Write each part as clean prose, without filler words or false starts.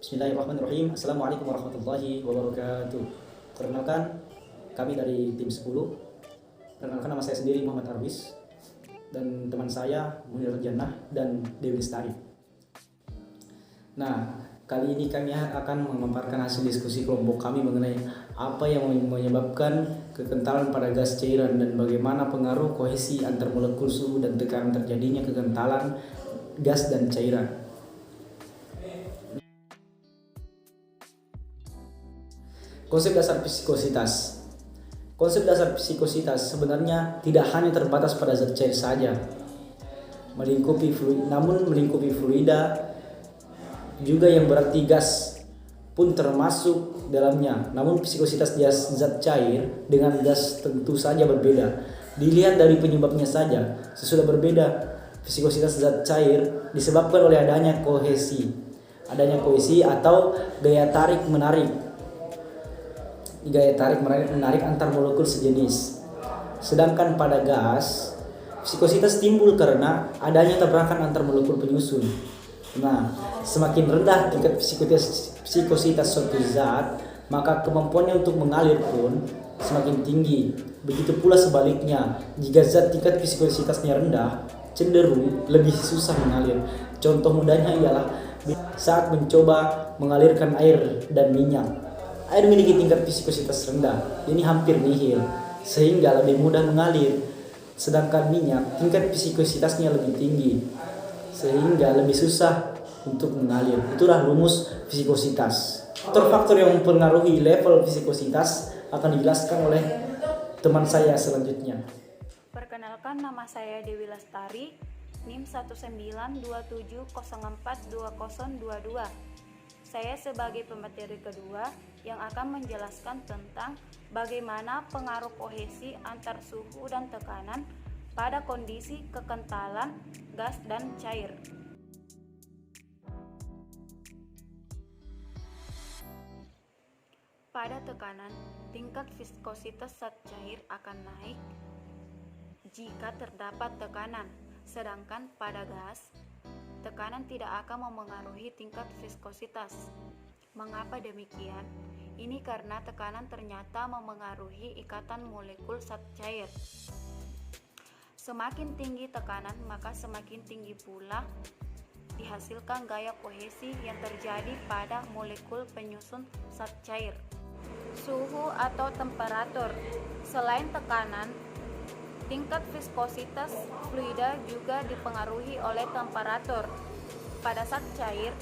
Bismillahirrahmanirrahim. Assalamualaikum warahmatullahi wabarakatuh. Perkenalkan, kami dari tim 10. Perkenalkan, nama saya sendiri Muhammad Arwis dan teman saya Munir Jannah dan Dewi Lestari. Nah, kali ini kami akan memaparkan hasil diskusi kelompok kami mengenai apa yang menyebabkan kekentalan pada gas cairan dan bagaimana pengaruh kohesi antar molekul suhu dan tekanan terjadinya kekentalan gas dan cairan. Konsep dasar psikositas. Konsep dasar psikositas sebenarnya tidak hanya terbatas pada zat cair saja, namun melingkupi fluida juga, yang berarti gas pun termasuk dalamnya. Namun psikositas zat cair dengan gas tentu saja berbeda. Dilihat dari penyebabnya saja, sesudah berbeda psikositas zat cair disebabkan oleh adanya kohesi atau gaya tarik menarik antar molekul sejenis. Sedangkan pada gas, psikositas timbul karena adanya tabrakan antar molekul penyusun. Nah, semakin rendah tingkat psikositas suatu zat, maka kemampuannya untuk mengalir pun semakin tinggi. Begitu pula sebaliknya, jika zat tingkat psikositasnya rendah, cenderung lebih susah mengalir. Contoh mudahnya ialah saat mencoba mengalirkan air dan minyak. Air memiliki tingkat psikositas rendah, ini hampir nihil, sehingga lebih mudah mengalir. Sedangkan minyak tingkat psikositasnya lebih tinggi, sehingga lebih susah untuk mengalir. Itulah rumus psikositas. Faktor-faktor yang mempengaruhi level psikositas akan dijelaskan oleh teman saya selanjutnya. Perkenalkan, nama saya Dewi Lestari, NIM 1927042022. Saya sebagai pemateri kedua yang akan menjelaskan tentang bagaimana pengaruh kohesi antar suhu dan tekanan pada kondisi kekentalan gas dan cair. Pada tekanan, tingkat viskositas zat cair akan naik jika terdapat tekanan, sedangkan pada gas, tekanan tidak akan memengaruhi tingkat viskositas. Mengapa demikian? Ini karena tekanan ternyata memengaruhi ikatan molekul zat cair. Semakin tinggi tekanan, maka semakin tinggi pula dihasilkan gaya kohesi yang terjadi pada molekul penyusun zat cair. Suhu atau temperatur. Selain tekanan, tingkat viskositas fluida juga dipengaruhi oleh temperatur. Pada zat cair,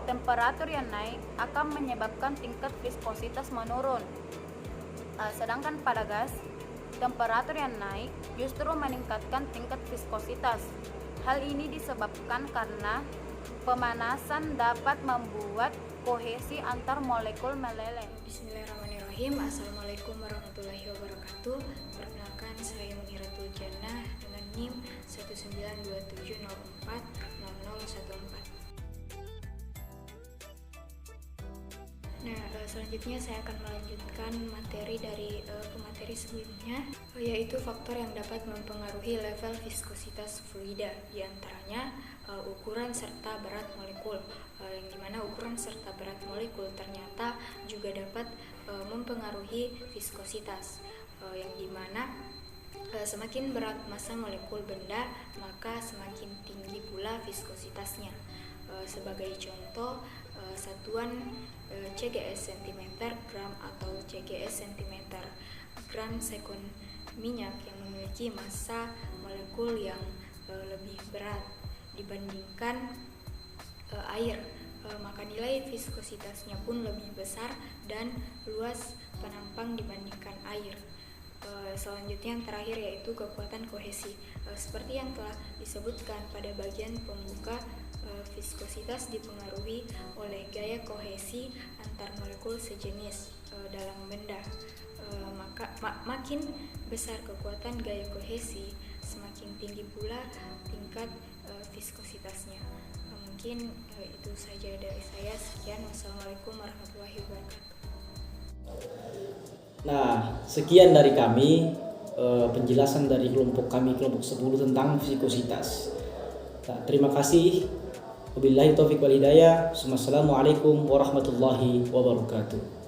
temperatur yang naik akan menyebabkan tingkat viskositas menurun. Sedangkan pada gas, temperatur yang naik justru meningkatkan tingkat viskositas. Hal ini disebabkan karena pemanasan dapat membuat kohesi antar molekul meleleh. Bismillahirrahmanirrahim. Assalamualaikum warahmatullahi wabarakatuh. Perkenalkan, saya Muniratul Jannah dengan NIM 19270400014. Nah, selanjutnya saya akan melanjutkan materi dari pemateri sebelumnya, yaitu faktor yang dapat mempengaruhi level viskositas fluida, diantaranya ukuran serta berat molekul, yang dimana ukuran serta berat molekul ternyata juga dapat mempengaruhi viskositas, yang dimana semakin berat massa molekul benda, maka semakin tinggi pula viskositasnya. Sebagai contoh, satuan CGS cm gram atau CGS cm gram sekon minyak yang memiliki massa molekul yang lebih berat dibandingkan air, maka nilai viskositasnya pun lebih besar dan luas penampang dibandingkan air. Selanjutnya yang terakhir yaitu kekuatan kohesi. Seperti yang telah disebutkan pada bagian pembuka, viskositas dipengaruhi oleh gaya kohesi antar molekul sejenis dalam benda. Makin besar kekuatan gaya kohesi, semakin tinggi pula tingkat viskositasnya. Mungkin itu saja dari saya. Sekian, wassalamualaikum warahmatullahi wabarakatuh. Nah, sekian dari kami penjelasan dari kelompok kami, kelompok 10 tentang psikositas. Nah, terima kasih. Wabillahi taufiq wal hidayah. Wassalamualaikum warahmatullahi wabarakatuh.